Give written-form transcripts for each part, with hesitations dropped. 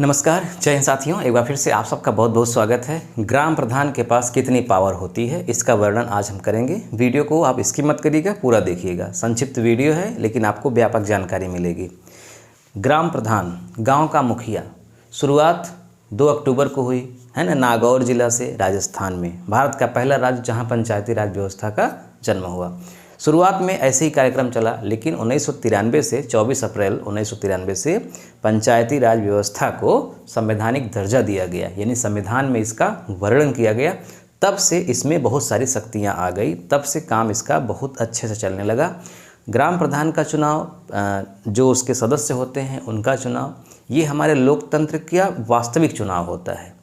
नमस्कार, जय हिंद साथियों। एक बार फिर से आप सबका बहुत बहुत स्वागत है। ग्राम प्रधान के पास कितनी पावर होती है, इसका वर्णन आज हम करेंगे। वीडियो को आप स्किप मत करिएगा, पूरा देखिएगा। संक्षिप्त वीडियो है लेकिन आपको व्यापक जानकारी मिलेगी। ग्राम प्रधान, गांव का मुखिया, शुरुआत 2 अक्टूबर को हुई है ना, नागौर जिला से, राजस्थान में। भारत का पहला राज्य जहाँ पंचायती राज व्यवस्था का जन्म हुआ। शुरुआत में ऐसे ही कार्यक्रम चला, लेकिन 1993 से 24 अप्रैल 1993 से पंचायती राज व्यवस्था को संवैधानिक दर्जा दिया गया, यानी संविधान में इसका वर्णन किया गया। तब से इसमें बहुत सारी शक्तियां आ गई, तब से काम इसका बहुत अच्छे से चलने लगा। ग्राम प्रधान का चुनाव, जो उसके सदस्य होते हैं उनका चुनाव, ये हमारे लोकतंत्र का वास्तविक चुनाव होता है,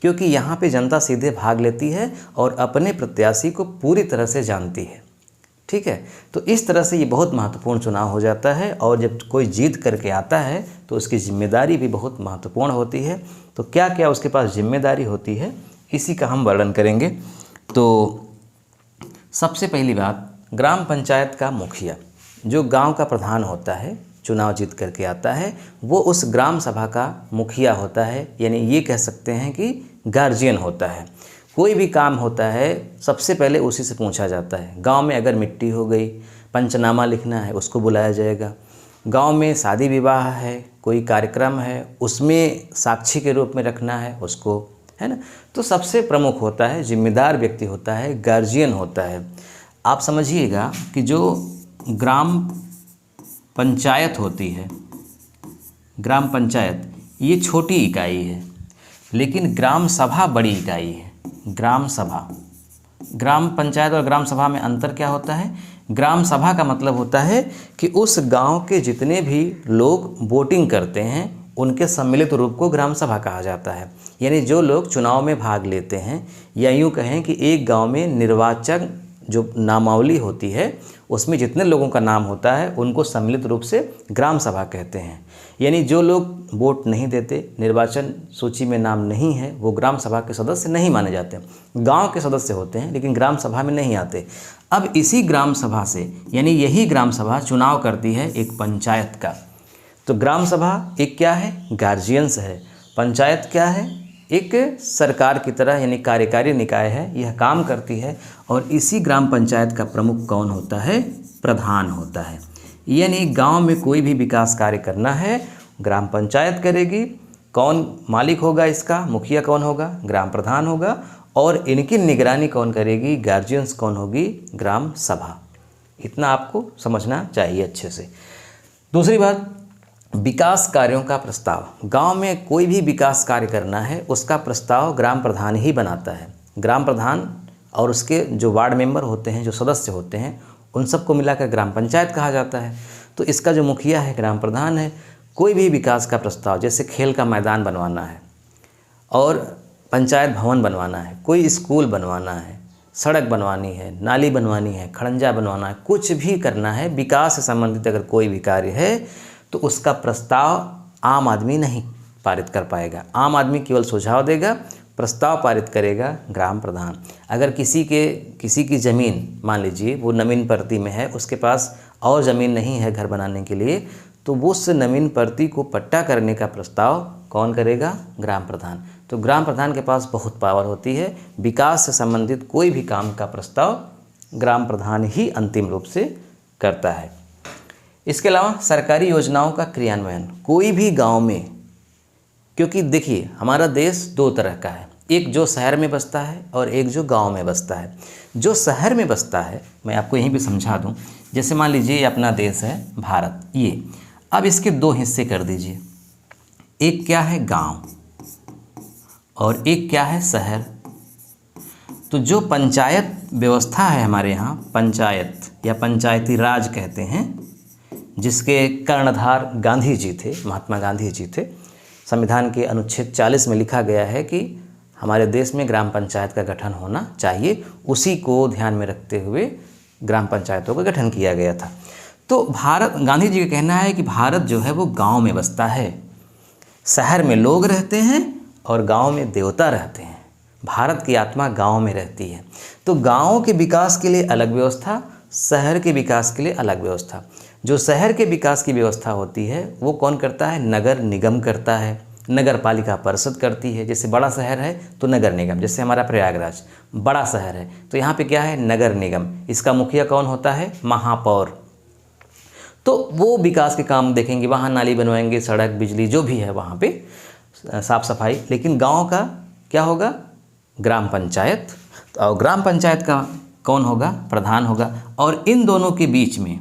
क्योंकि यहाँ पे जनता सीधे भाग लेती है और अपने प्रत्याशी को पूरी तरह से जानती है। ठीक है, तो इस तरह से ये बहुत महत्वपूर्ण चुनाव हो जाता है। और जब कोई जीत करके आता है तो उसकी जिम्मेदारी भी बहुत महत्वपूर्ण होती है। तो क्या क्या उसके पास जिम्मेदारी होती है, इसी का हम वर्णन करेंगे। तो सबसे पहली बात, ग्राम पंचायत का मुखिया, जो गांव का प्रधान होता है, चुनाव जीत करके आता है, वो उस ग्राम सभा का मुखिया होता है, यानी ये कह सकते हैं कि गार्जियन होता है। कोई भी काम होता है सबसे पहले उसी से पूछा जाता है। गांव में अगर मिट्टी हो गई, पंचनामा लिखना है, उसको बुलाया जाएगा। गांव में शादी विवाह है, कोई कार्यक्रम है, उसमें साक्षी के रूप में रखना है उसको, है ना। तो सबसे प्रमुख होता है, जिम्मेदार व्यक्ति होता है, गार्जियन होता है। आप समझिएगा कि जो ग्राम पंचायत होती है, ग्राम पंचायत ये छोटी इकाई है, लेकिन ग्राम सभा बड़ी इकाई है। ग्राम सभा, ग्राम पंचायत और ग्राम सभा में अंतर क्या होता है? ग्राम सभा का मतलब होता है कि उस गांव के जितने भी लोग वोटिंग करते हैं उनके सम्मिलित रूप को ग्राम सभा कहा जाता है। यानी जो लोग चुनाव में भाग लेते हैं, या यूँ कहें कि एक गांव में निर्वाचक जो नामावली होती है उसमें जितने लोगों का नाम होता है उनको सम्मिलित रूप से ग्राम सभा कहते हैं। यानी जो लोग वोट नहीं देते, निर्वाचन सूची में नाम नहीं है, वो ग्राम सभा के सदस्य नहीं माने जाते। गांव के सदस्य होते हैं लेकिन ग्राम सभा में नहीं आते। अब इसी ग्राम सभा से, यानी यही ग्राम सभा चुनाव करती है एक पंचायत का। तो ग्राम सभा एक क्या है? गार्जियंस है। पंचायत क्या है? एक सरकार की तरह, यानी कार्यकारी निकाय है, यह काम करती है। और इसी ग्राम पंचायत का प्रमुख कौन होता है? प्रधान होता है। यानी गांव में कोई भी विकास कार्य करना है, ग्राम पंचायत करेगी। कौन मालिक होगा इसका? मुखिया कौन होगा? ग्राम प्रधान होगा। और इनकी निगरानी कौन करेगी? गार्जियंस कौन होगी? ग्राम सभा। इतना आपको समझना चाहिए अच्छे से। दूसरी बात, विकास कार्यों का प्रस्ताव। गांव में कोई भी विकास कार्य करना है उसका प्रस्ताव ग्राम प्रधान ही बनाता है। ग्राम प्रधान और उसके जो वार्ड मेंबर होते हैं, जो सदस्य होते हैं, उन सबको मिलाकर ग्राम पंचायत कहा जाता है। तो इसका जो मुखिया है ग्राम प्रधान है। कोई भी विकास का प्रस्ताव, जैसे खेल का मैदान बनवाना है और पंचायत भवन बनवाना है, कोई स्कूल बनवाना है, सड़क बनवानी है, नाली बनवानी है, खड़ंजा बनवाना है, कुछ भी करना है विकास से संबंधित अगर कोई भी कार्य है, तो उसका प्रस्ताव आम आदमी नहीं पारित कर पाएगा। आम आदमी केवल सुझाव देगा, प्रस्ताव पारित करेगा ग्राम प्रधान। अगर किसी की ज़मीन, मान लीजिए वो नवीन परती में है, उसके पास और ज़मीन नहीं है घर बनाने के लिए, तो वो उस नवीन परती को पट्टा करने का प्रस्ताव कौन करेगा? ग्राम प्रधान। तो ग्राम प्रधान के पास बहुत पावर होती है। विकास से संबंधित कोई भी काम का प्रस्ताव ग्राम प्रधान ही अंतिम रूप से करता है। इसके अलावा सरकारी योजनाओं का क्रियान्वयन कोई भी गांव में, क्योंकि देखिए हमारा देश दो तरह का है, एक जो शहर में बसता है और एक जो गांव में बसता है। जो शहर में बसता है, मैं आपको यहीं पे समझा दूं, जैसे मान लीजिए ये अपना देश है भारत, ये अब इसके दो हिस्से कर दीजिए। एक क्या है? गांव, और एक क्या है? शहर। तो जो पंचायत व्यवस्था है हमारे यहाँ, पंचायत या पंचायती राज कहते हैं, जिसके कर्णधार गांधी जी थे, महात्मा गांधी जी थे। संविधान के अनुच्छेद 40 में लिखा गया है कि हमारे देश में ग्राम पंचायत का गठन होना चाहिए। उसी को ध्यान में रखते हुए ग्राम पंचायतों का गठन किया गया था। तो गांधी जी का कहना है कि भारत जो है वो गांव में बसता है। शहर में लोग रहते हैं और गांव में देवता रहते हैं। भारत की आत्मा गांव में रहती है। तो गांव के विकास के लिए अलग व्यवस्था, शहर के विकास के लिए अलग व्यवस्था। जो शहर के विकास की व्यवस्था होती है वो कौन करता है? नगर निगम करता है। नगर पालिका परिषद करती है। जैसे बड़ा शहर है तो नगर निगम, जैसे हमारा प्रयागराज बड़ा शहर है तो यहाँ पे क्या है, नगर निगम। इसका मुखिया कौन होता है, महापौर। तो वो विकास के काम देखेंगे, वहाँ नाली बनवाएंगे, सड़क, बिजली, जो भी है वहाँ पे साफ सफाई। लेकिन गांव का क्या होगा, ग्राम पंचायत। और ग्राम पंचायत का कौन होगा, प्रधान होगा। और इन दोनों के बीच में,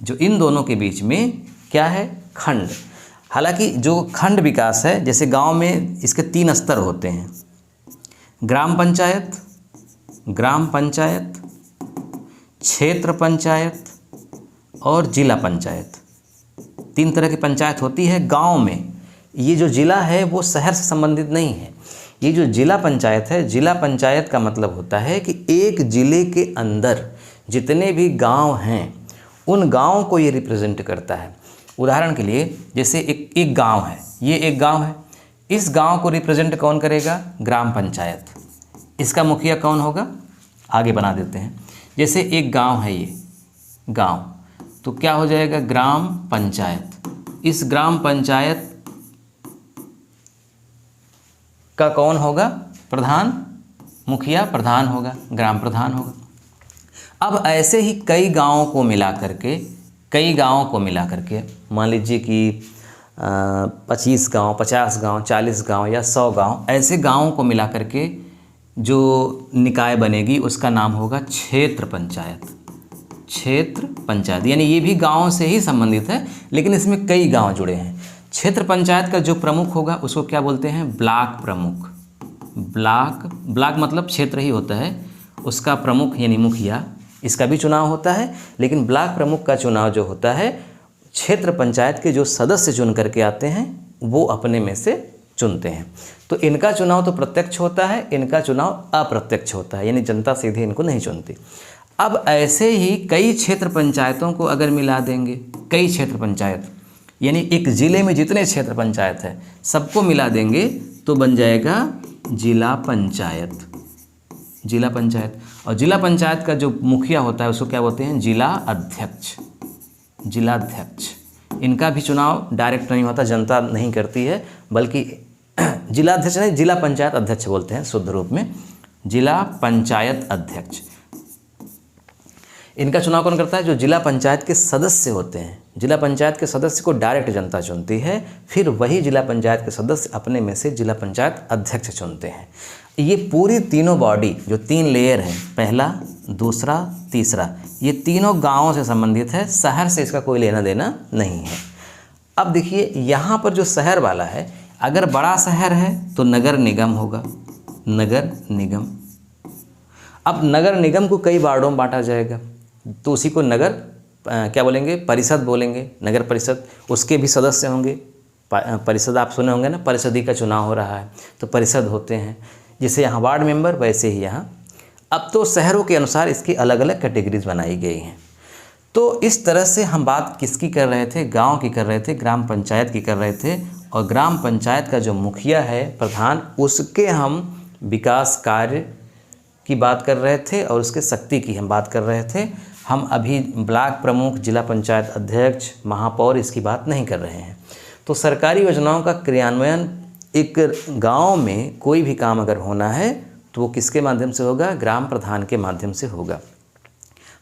जो इन दोनों के बीच में क्या है, खंड। हालांकि जो खंड विकास है, जैसे गांव में इसके 3 स्तर होते हैं, ग्राम पंचायत, ग्राम पंचायत, क्षेत्र पंचायत और जिला पंचायत। 3 तरह की पंचायत होती है गांव में। ये जो जिला है वो शहर से संबंधित नहीं है। ये जो जिला पंचायत है, जिला पंचायत का मतलब होता है कि एक जिले के अंदर जितने भी गांव हैं उन गांवों को ये रिप्रेजेंट करता है। उदाहरण के लिए जैसे एक गांव है, ये एक गांव है, इस गांव को रिप्रेजेंट कौन करेगा, ग्राम पंचायत। इसका मुखिया कौन होगा, आगे बना देते हैं। जैसे एक गांव है, ये गांव, तो क्या हो जाएगा, ग्राम पंचायत। इस ग्राम पंचायत का कौन होगा, प्रधान, मुखिया प्रधान होगा, ग्राम प्रधान होगा। अब ऐसे ही कई गांवों को मिला करके, मान लीजिए कि 25 गांव, 50 गांव, 40 गांव या 100 गांव, ऐसे गांवों को मिला करके जो निकाय बनेगी उसका नाम होगा क्षेत्र पंचायत। क्षेत्र पंचायत यानी ये भी गाँव से ही संबंधित है, लेकिन इसमें कई गाँव जुड़े हैं। क्षेत्र पंचायत का जो प्रमुख होगा उसको क्या बोलते हैं, ब्लॉक प्रमुख। ब्लॉक मतलब क्षेत्र ही होता है, उसका प्रमुख यानी मुखिया, इसका भी चुनाव होता है। लेकिन ब्लॉक प्रमुख का चुनाव जो होता है, क्षेत्र पंचायत के जो सदस्य चुन करके आते हैं वो अपने में से चुनते हैं। तो इनका चुनाव तो प्रत्यक्ष होता है, इनका चुनाव अप्रत्यक्ष होता है, यानी जनता सीधे इनको नहीं चुनती। अब ऐसे ही कई क्षेत्र पंचायतों को अगर मिला देंगे, कई क्षेत्र पंचायत यानी एक ज़िले में जितने क्षेत्र पंचायत है सबको मिला देंगे तो बन जाएगा जिला पंचायत। जिला पंचायत, और जिला पंचायत का जो मुखिया होता है उसको क्या बोलते हैं, जिला अध्यक्ष। जिलाध्यक्ष, इनका भी चुनाव डायरेक्ट नहीं होता, जनता नहीं करती है, बल्कि जिलाध्यक्ष नहीं, जिला पंचायत अध्यक्ष बोलते हैं शुद्ध रूप में, जिला पंचायत अध्यक्ष। इनका चुनाव कौन करता है, जो जिला पंचायत के सदस्य होते हैं। जिला पंचायत के सदस्य को डायरेक्ट जनता चुनती है, फिर वही जिला पंचायत के सदस्य अपने में से जिला पंचायत अध्यक्ष चुनते हैं। ये पूरी तीनों बॉडी जो 3 लेयर हैं, पहला, दूसरा, तीसरा, ये तीनों गांवों से संबंधित है, शहर से इसका कोई लेना देना नहीं है। अब देखिए यहाँ पर जो शहर वाला है, अगर बड़ा शहर है तो नगर निगम होगा, नगर निगम। अब नगर निगम को कई वार्डों में बांटा जाएगा, तो उसी को नगर क्या बोलेंगे, परिषद बोलेंगे, नगर परिषद। उसके भी सदस्य होंगे, परिषद आप सुने होंगे ना, परिषदी का चुनाव हो रहा है तो परिषद होते हैं। जैसे यहाँ वार्ड मेंबर, वैसे ही यहाँ। अब तो शहरों के अनुसार इसकी अलग अलग कैटेगरीज बनाई गई हैं। तो इस तरह से हम बात किसकी कर रहे थे, गांव की कर रहे थे, ग्राम पंचायत की कर रहे थे। और ग्राम पंचायत का जो मुखिया है, प्रधान, उसके हम विकास कार्य की बात कर रहे थे और उसके शक्ति की हम बात कर रहे थे। हम अभी ब्लॉक प्रमुख, जिला पंचायत अध्यक्ष, महापौर, इसकी बात नहीं कर रहे हैं। तो सरकारी योजनाओं का क्रियान्वयन एक गांव में कोई भी काम अगर होना है तो वो किसके माध्यम से होगा, ग्राम प्रधान के माध्यम से होगा।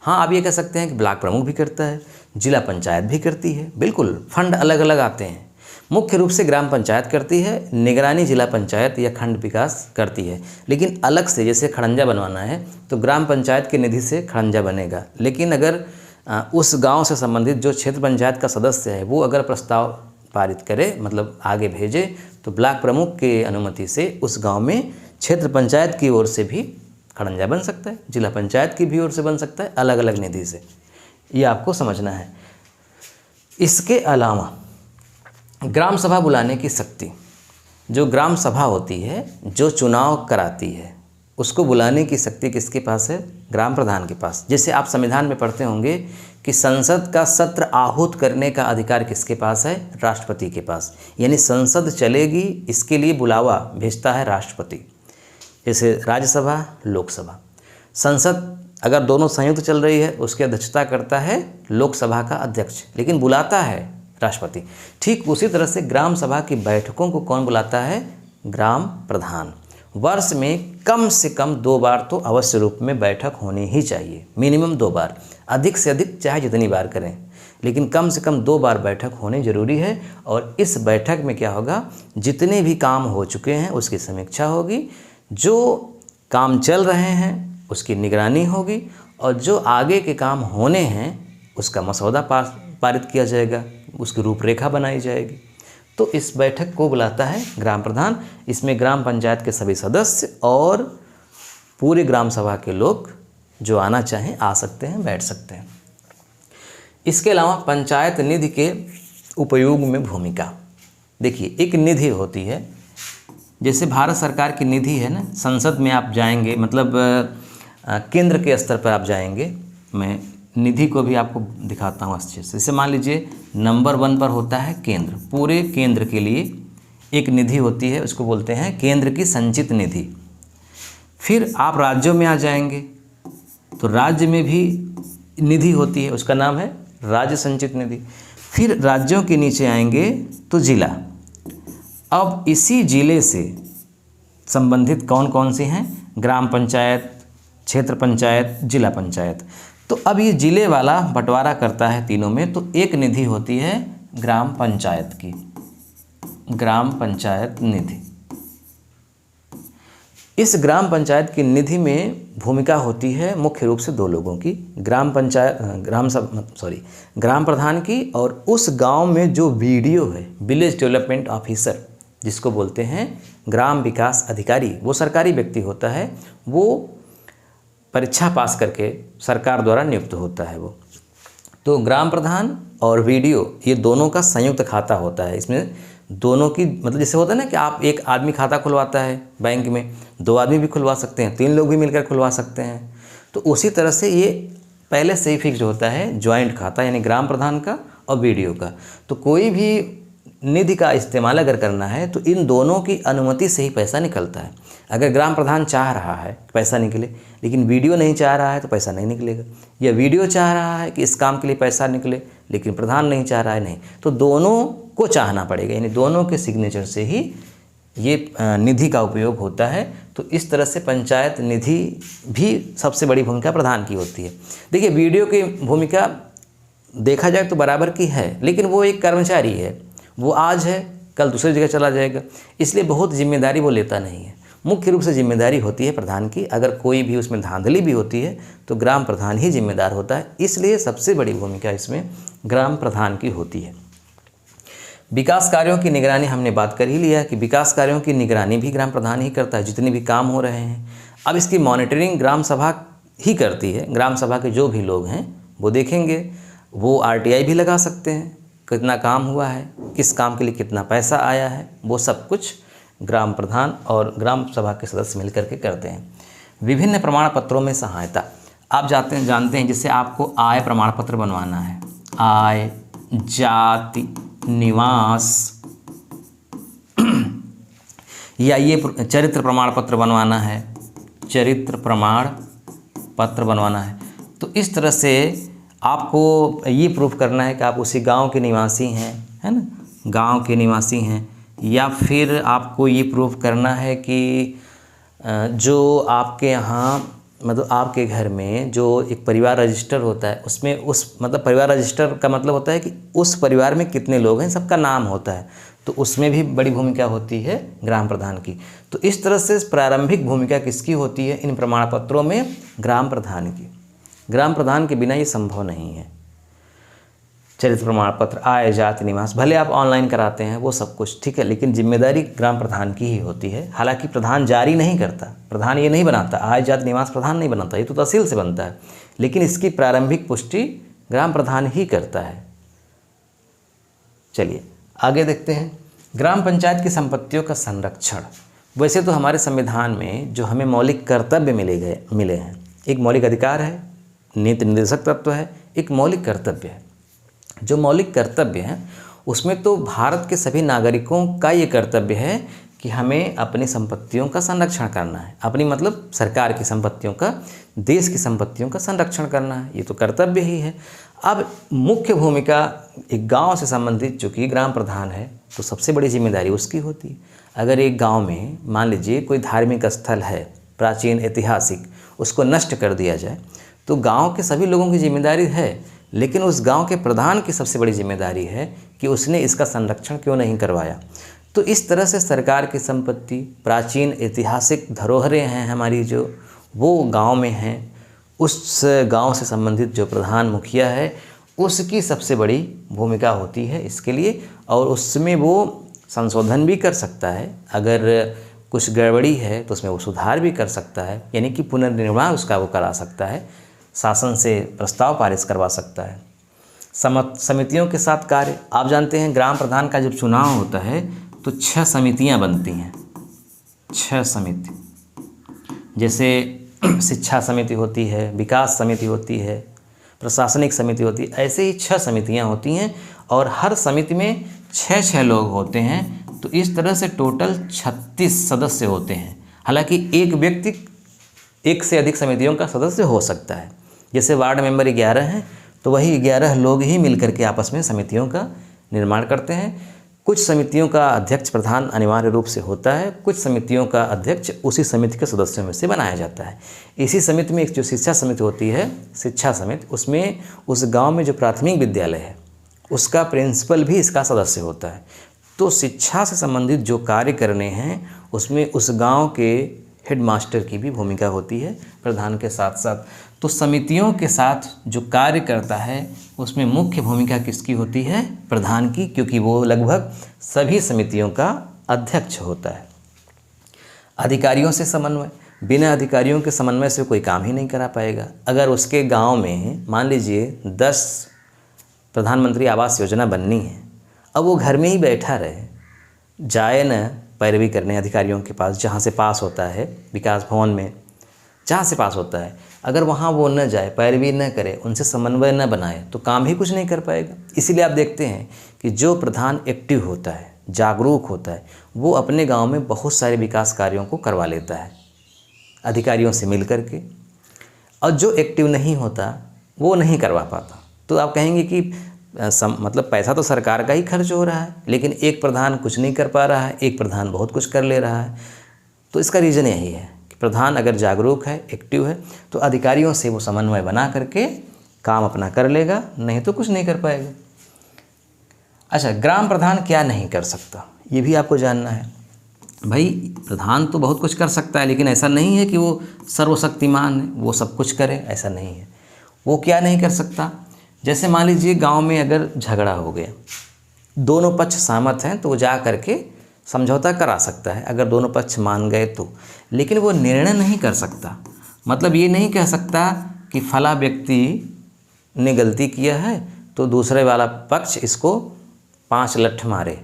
हाँ, आप ये कह सकते हैं कि ब्लॉक प्रमुख भी करता है, जिला पंचायत भी करती है, बिल्कुल, फंड अलग अलग आते हैं। मुख्य रूप से ग्राम पंचायत करती है, निगरानी जिला पंचायत या खंड विकास करती है। लेकिन अलग से जैसे खड़ंजा बनवाना है तो ग्राम पंचायत के निधि से खड़ंजा बनेगा। लेकिन अगर उस गांव से संबंधित जो क्षेत्र पंचायत का सदस्य है वो अगर प्रस्ताव पारित करे, मतलब आगे भेजे, तो ब्लॉक प्रमुख के अनुमति से उस गाँव में क्षेत्र पंचायत की ओर से भी खड़ंजा बन सकता है, जिला पंचायत की भी ओर से बन सकता है, अलग अलग निधि से। ये आपको समझना है। इसके अलावा ग्राम सभा बुलाने की शक्ति, जो ग्राम सभा होती है, जो चुनाव कराती है, उसको बुलाने की शक्ति किसके पास है, ग्राम प्रधान के पास। जैसे आप संविधान में पढ़ते होंगे कि संसद का सत्र आहूत करने का अधिकार किसके पास है, राष्ट्रपति के पास। यानी संसद चलेगी, इसके लिए बुलावा भेजता है राष्ट्रपति। जैसे राज्यसभा, लोकसभा। संसद अगर दोनों संयुक्त चल रही है, उसकी अध्यक्षता करता है लोकसभा का अध्यक्ष, लेकिन बुलाता है राष्ट्रपति। ठीक उसी तरह से ग्राम सभा की बैठकों को कौन बुलाता है? ग्राम प्रधान। वर्ष में कम से कम 2 बार तो अवश्य रूप में बैठक होनी ही चाहिए, मिनिमम 2 बार, अधिक से अधिक चाहे जितनी बार करें, लेकिन कम से कम 2 बार बैठक होनी जरूरी है। और इस बैठक में क्या होगा? जितने भी काम हो चुके हैं उसकी समीक्षा होगी, जो काम चल रहे हैं उसकी निगरानी होगी, और जो आगे के काम होने हैं उसका मसौदा पारित किया जाएगा, उसकी रूपरेखा बनाई जाएगी। तो इस बैठक को बुलाता है ग्राम प्रधान। इसमें ग्राम पंचायत के सभी सदस्य और पूरे ग्राम सभा के लोग जो आना चाहें आ सकते हैं, बैठ सकते हैं। इसके अलावा पंचायत निधि के उपयोग में भूमिका। देखिए, एक निधि होती है, जैसे भारत सरकार की निधि है ना, संसद में आप जाएंगे, मतलब केंद्र के स्तर पर आप जाएंगे। मैं निधि को भी आपको दिखाता हूँ अच्छे से। जैसे मान लीजिए नंबर 1 पर होता है केंद्र, पूरे केंद्र के लिए एक निधि होती है, उसको बोलते हैं केंद्र की संचित निधि। फिर आप राज्यों में आ जाएंगे तो राज्य में भी निधि होती है, उसका नाम है राज्य संचित निधि। फिर राज्यों के नीचे आएंगे तो जिला। अब इसी जिले से संबंधित कौन कौन सी हैं? ग्राम पंचायत, क्षेत्र पंचायत, जिला पंचायत। तो अब ये जिले वाला बंटवारा करता है तीनों में, तो एक निधि होती है ग्राम पंचायत की, ग्राम पंचायत निधि। इस ग्राम पंचायत की निधि में भूमिका होती है मुख्य रूप से 2 लोगों की, ग्राम प्रधान की, और उस गांव में जो वीडीओ है, विलेज डेवलपमेंट ऑफिसर, जिसको बोलते हैं ग्राम विकास अधिकारी। वो सरकारी व्यक्ति होता है, वो परीक्षा पास करके सरकार द्वारा नियुक्त होता है वो। तो ग्राम प्रधान और वीडियो ये दोनों का संयुक्त खाता होता है। इसमें दोनों की मतलब जैसे होता है ना कि आप एक आदमी खाता खुलवाता है बैंक में, 2 आदमी भी खुलवा सकते हैं, 3 लोग भी मिलकर खुलवा सकते हैं। तो उसी तरह से ये पहले से ही फिक्स्ड होता है ज्वाइंट खाता, यानी ग्राम प्रधान का और वीडियो का। तो कोई भी निधि का इस्तेमाल अगर करना है तो इन दोनों की अनुमति से ही पैसा निकलता है। अगर ग्राम प्रधान चाह रहा है पैसा निकले लेकिन वीडियो नहीं चाह रहा है तो पैसा नहीं निकलेगा, या वीडियो चाह रहा है कि इस काम के लिए पैसा निकले लेकिन प्रधान नहीं चाह रहा है, नहीं, तो दोनों को चाहना पड़ेगा, यानी दोनों के सिग्नेचर से ही ये निधि का उपयोग होता है। तो इस तरह से पंचायत निधि भी सबसे बड़ी भूमिका प्रधान की होती है। देखिए, वीडियो की भूमिका देखा जाए तो बराबर की है, लेकिन वो एक कर्मचारी है, वो आज है कल दूसरी जगह चला जाएगा, इसलिए बहुत जिम्मेदारी वो लेता नहीं है। मुख्य रूप से जिम्मेदारी होती है प्रधान की। अगर कोई भी उसमें धांधली भी होती है तो ग्राम प्रधान ही जिम्मेदार होता है, इसलिए सबसे बड़ी भूमिका इसमें ग्राम प्रधान की होती है। विकास कार्यों की निगरानी हमने बात कर ही लिया कि विकास कार्यों की निगरानी भी ग्राम प्रधान ही करता है, जितने भी काम हो रहे हैं। अब इसकी मॉनिटरिंग ग्राम सभा ही करती है। ग्राम सभा के जो भी लोग हैं वो देखेंगे, वो RTI भी लगा सकते हैं, कितना काम हुआ है, किस काम के लिए कितना पैसा आया है, वो सब कुछ ग्राम प्रधान और ग्राम सभा के सदस्य मिलकर के करते हैं। विभिन्न प्रमाण पत्रों में सहायता। आप जानते हैं जैसे आपको आय प्रमाण पत्र बनवाना है, आय, जाति, निवास या ये चरित्र प्रमाण पत्र बनवाना है, चरित्र प्रमाण पत्र बनवाना है, तो इस तरह से आपको ये प्रूफ करना है कि आप उसी गांव के निवासी हैं, है ना, गांव के निवासी हैं। या फिर आपको ये प्रूफ करना है कि जो आपके यहाँ मतलब आपके घर में जो एक परिवार रजिस्टर होता है उसमें उस मतलब परिवार रजिस्टर का मतलब होता है कि उस परिवार में कितने लोग हैं, सबका नाम होता है, तो उसमें भी बड़ी भूमिका होती है ग्राम प्रधान की। तो इस तरह से प्रारंभिक भूमिका किसकी होती है इन प्रमाण पत्रों में? ग्राम प्रधान की। ग्राम प्रधान के बिना ये संभव नहीं है। चरित्र प्रमाण पत्र, आय, जाति, निवास भले आप ऑनलाइन कराते हैं वो सब कुछ ठीक है, लेकिन जिम्मेदारी ग्राम प्रधान की ही होती है। हालांकि प्रधान जारी नहीं करता, प्रधान ये नहीं बनाता, आय, जाति, निवास प्रधान नहीं बनाता, ये तो तहसील से बनता है, लेकिन इसकी प्रारंभिक पुष्टि ग्राम प्रधान ही करता है। चलिए आगे देखते हैं। ग्राम पंचायत की संपत्तियों का संरक्षण। वैसे तो हमारे संविधान में जो हमें मौलिक कर्तव्य मिले हैं, एक मौलिक अधिकार है, नीति निर्देशक तत्व है, एक मौलिक कर्तव्य है। जो मौलिक कर्तव्य है उसमें तो भारत के सभी नागरिकों का ये कर्तव्य है कि हमें अपनी संपत्तियों का संरक्षण करना है, अपनी मतलब सरकार की संपत्तियों का, देश की संपत्तियों का संरक्षण करना है, ये तो कर्तव्य ही है। अब मुख्य भूमिका एक गांव से संबंधित, चूँकि ग्राम प्रधान है तो सबसे बड़ी जिम्मेदारी उसकी होती है। अगर एक गांव में मान लीजिए कोई धार्मिक स्थल है, प्राचीन ऐतिहासिक, उसको नष्ट कर दिया जाए तो गांव के सभी लोगों की जिम्मेदारी है, लेकिन उस गांव के प्रधान की सबसे बड़ी जिम्मेदारी है कि उसने इसका संरक्षण क्यों नहीं करवाया। तो इस तरह से सरकार की संपत्ति, प्राचीन ऐतिहासिक धरोहरें हैं हमारी जो, वो गांव में हैं, उस गांव से संबंधित जो प्रधान मुखिया है उसकी सबसे बड़ी भूमिका होती है इसके लिए, और उसमें वो संशोधन भी कर सकता है। अगर कुछ गड़बड़ी है तो उसमें वो सुधार भी कर सकता है, यानी कि पुनर्निर्माण उसका वो करा सकता है, शासन से प्रस्ताव पारित करवा सकता है। समितियों के साथ कार्य, आप जानते हैं ग्राम प्रधान का जब चुनाव होता है तो 6 समितियां बनती हैं, 6 समिति, जैसे शिक्षा समिति होती है, विकास समिति होती है, प्रशासनिक समिति होती है, ऐसे ही 6 समितियां होती हैं और हर समिति में 6 लोग होते हैं। तो इस तरह से टोटल 36 सदस्य होते हैं। हालांकि एक व्यक्ति एक से अधिक समितियों का सदस्य हो सकता है। जैसे वार्ड मेंबर 11 हैं तो वही 11 लोग ही मिलकर के आपस में समितियों का निर्माण करते हैं। कुछ समितियों का अध्यक्ष प्रधान अनिवार्य रूप से होता है, कुछ समितियों का अध्यक्ष उसी समिति के सदस्यों में से बनाया जाता है। इसी समिति में एक जो शिक्षा समिति होती है, शिक्षा समिति, उसमें उस गांव में जो प्राथमिक विद्यालय है उसका प्रिंसिपल भी इसका सदस्य होता है। तो शिक्षा से संबंधित जो कार्य करने हैं उसमें उस गांव के हेडमास्टर की भी भूमिका होती है प्रधान के साथ साथ। तो समितियों के साथ जो कार्य करता है उसमें मुख्य भूमिका किसकी होती है? प्रधान की, क्योंकि वो लगभग सभी समितियों का अध्यक्ष होता है। अधिकारियों से समन्वय, बिना अधिकारियों के समन्वय से कोई काम ही नहीं करा पाएगा। अगर उसके गांव में मान लीजिए 10 प्रधानमंत्री आवास योजना बननी है, अब वो घर में ही बैठा रहे, जाए न पैरवी करने अधिकारियों के पास, जहाँ से पास होता है विकास भवन में, जहाँ से पास होता है, अगर वहाँ वो न जाए, पैरवी न करे, उनसे समन्वय न बनाए तो काम ही कुछ नहीं कर पाएगा। इसीलिए आप देखते हैं कि जो प्रधान एक्टिव होता है, जागरूक होता है, वो अपने गांव में बहुत सारे विकास कार्यों को करवा लेता है अधिकारियों से मिल कर के, और जो एक्टिव नहीं होता वो नहीं करवा पाता। तो आप कहेंगे कि मतलब पैसा तो सरकार का ही खर्च हो रहा है, लेकिन एक प्रधान कुछ नहीं कर पा रहा है, एक प्रधान बहुत कुछ कर ले रहा है। तो इसका रीज़न यही है कि प्रधान अगर जागरूक है, एक्टिव है, तो अधिकारियों से वो समन्वय बना करके काम अपना कर लेगा, नहीं तो कुछ नहीं कर पाएगा। अच्छा, ग्राम प्रधान क्या नहीं कर सकता, ये भी आपको जानना है। भाई प्रधान तो बहुत कुछ कर सकता है, लेकिन ऐसा नहीं है कि वो सर्वशक्तिमान है, वो सब कुछ करे, ऐसा नहीं है। वो क्या नहीं कर सकता? जैसे मान लीजिए गांव में अगर झगड़ा हो गया, दोनों पक्ष सहमत हैं तो वो जा करके समझौता करा सकता है, अगर दोनों पक्ष मान गए तो। लेकिन वो निर्णय नहीं कर सकता। मतलब ये नहीं कह सकता कि फला व्यक्ति ने गलती किया है तो दूसरे वाला पक्ष इसको 5 लठ मारे,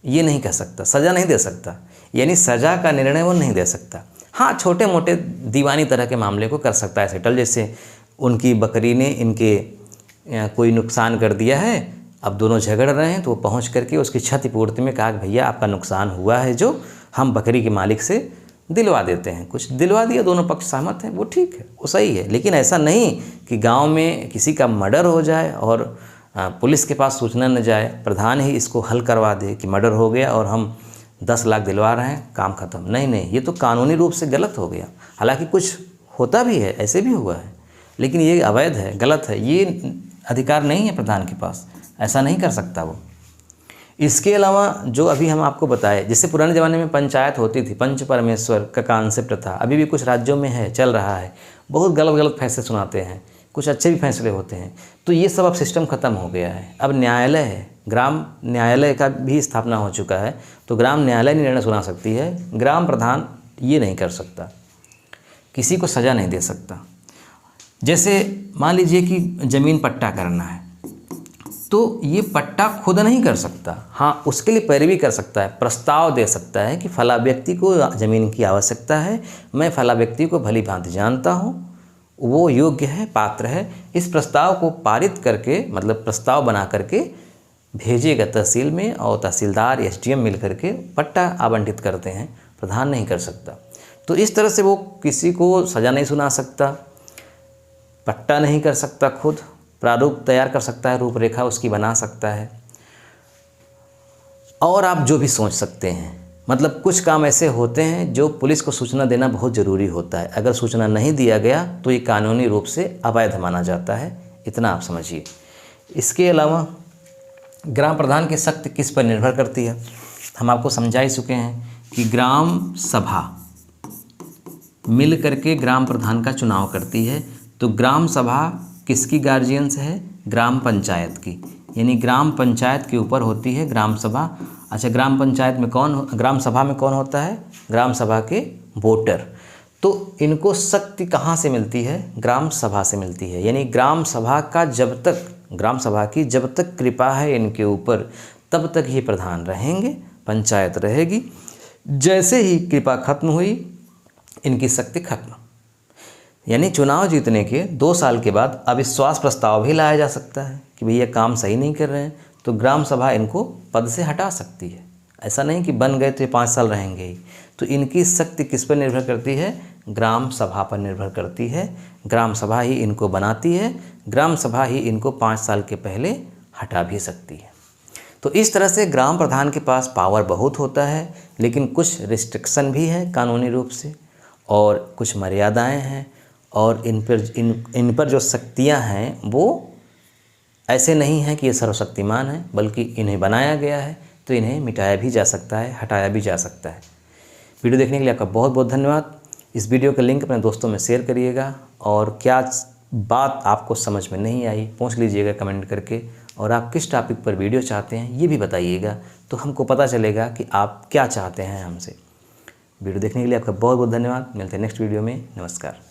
ये नहीं कह सकता। सज़ा नहीं दे सकता, यानी सज़ा का निर्णय वो नहीं दे सकता। हाँ, छोटे मोटे दीवानी तरह के मामले को कर सकता है सेटल। जैसे उनकी बकरी ने इनके कोई नुकसान कर दिया है, अब दोनों झगड़ रहे हैं, तो वो पहुंच करके उसकी क्षतिपूर्ति में कहा कि भैया आपका नुकसान हुआ है जो हम बकरी के मालिक से दिलवा देते हैं। कुछ दिलवा दिया, दोनों पक्ष सहमत हैं, वो ठीक है, वो सही है। लेकिन ऐसा नहीं कि गांव में किसी का मर्डर हो जाए और पुलिस के पास सूचना न जाए, प्रधान ही इसको हल करवा दे कि मर्डर हो गया और हम 10 लाख दिलवा रहे हैं, काम ख़त्म। नहीं, ये तो कानूनी रूप से गलत हो गया। हालाँकि कुछ होता भी है, ऐसे भी हुआ है, लेकिन ये अवैध है, गलत है, ये अधिकार नहीं है प्रधान के पास, ऐसा नहीं कर सकता वो। इसके अलावा जो अभी हम आपको बताए, जैसे पुराने ज़माने में पंचायत होती थी, पंच परमेश्वर का कॉन्सेप्ट था, अभी भी कुछ राज्यों में है, चल रहा है। बहुत गलत फैसले सुनाते हैं, कुछ अच्छे भी फैसले होते हैं। तो ये सब अब सिस्टम ख़त्म हो गया है। अब न्यायालय है, ग्राम न्यायालय का भी स्थापना हो चुका है, तो ग्राम न्यायालय निर्णय सुना सकती है। ग्राम प्रधान ये नहीं कर सकता, किसी को सज़ा नहीं दे सकता। जैसे मान लीजिए कि ज़मीन पट्टा करना है, तो ये पट्टा खुद नहीं कर सकता। हाँ, उसके लिए पैरवी कर सकता है, प्रस्ताव दे सकता है कि फला व्यक्ति को ज़मीन की आवश्यकता है, मैं फला व्यक्ति को भली भांति जानता हूँ, वो योग्य है, पात्र है। इस प्रस्ताव को पारित करके, मतलब प्रस्ताव बना करके भेजेगा तहसील में और तहसीलदार एसडीएम मिल करके पट्टा आवंटित करते हैं, प्रधान नहीं कर सकता। तो इस तरह से वो किसी को सज़ा नहीं सुना सकता, पट्टा नहीं कर सकता, खुद प्रारूप तैयार कर सकता है, रूपरेखा उसकी बना सकता है, और आप जो भी सोच सकते हैं। मतलब कुछ काम ऐसे होते हैं जो पुलिस को सूचना देना बहुत ज़रूरी होता है। अगर सूचना नहीं दिया गया तो ये कानूनी रूप से अवैध माना जाता है, इतना आप समझिए। इसके अलावा ग्राम प्रधान की शक्ति किस पर निर्भर करती है, हम आपको समझा ही चुके हैं कि ग्राम सभा मिल करके ग्राम प्रधान का चुनाव करती है। तो ग्राम सभा किसकी गार्जियंस है, ग्राम पंचायत की, यानी ग्राम पंचायत के ऊपर होती है ग्राम सभा। अच्छा, ग्राम पंचायत में ग्राम सभा में कौन होता है, ग्राम सभा के वोटर। तो इनको शक्ति कहाँ से मिलती है, ग्राम सभा से मिलती है। यानी ग्राम सभा की जब तक कृपा है इनके ऊपर, तब तक ही प्रधान रहेंगे, पंचायत रहेगी। जैसे ही कृपा खत्म हुई, इनकी शक्ति खत्म। यानी चुनाव जीतने के 2 साल के बाद अविश्वास प्रस्ताव भी लाया जा सकता है कि भैया काम सही नहीं कर रहे हैं, तो ग्राम सभा इनको पद से हटा सकती है। ऐसा नहीं कि बन गए तो ये 5 साल रहेंगे ही। तो इनकी शक्ति किस पर निर्भर करती है, ग्राम सभा पर निर्भर करती है। ग्राम सभा ही इनको बनाती है, ग्राम सभा ही इनको 5 साल के पहले हटा भी सकती है। तो इस तरह से ग्राम प्रधान के पास पावर बहुत होता है, लेकिन कुछ रिस्ट्रिक्शन भी है कानूनी रूप से, और कुछ मर्यादाएं हैं, और इन पर जो शक्तियां हैं वो ऐसे नहीं हैं कि ये सर्वशक्तिमान है, बल्कि इन्हें बनाया गया है, तो इन्हें मिटाया भी जा सकता है, हटाया भी जा सकता है। वीडियो देखने के लिए आपका बहुत बहुत धन्यवाद। इस वीडियो का लिंक अपने दोस्तों में शेयर करिएगा, और क्या बात आपको समझ में नहीं आई पूछ लीजिएगा कमेंट करके, और आप किस टॉपिक पर वीडियो चाहते हैं ये भी बताइएगा, तो हमको पता चलेगा कि आप क्या चाहते हैं हमसे। वीडियो देखने के लिए आपका बहुत बहुत धन्यवाद। मिलते हैं नेक्स्ट वीडियो में। नमस्कार।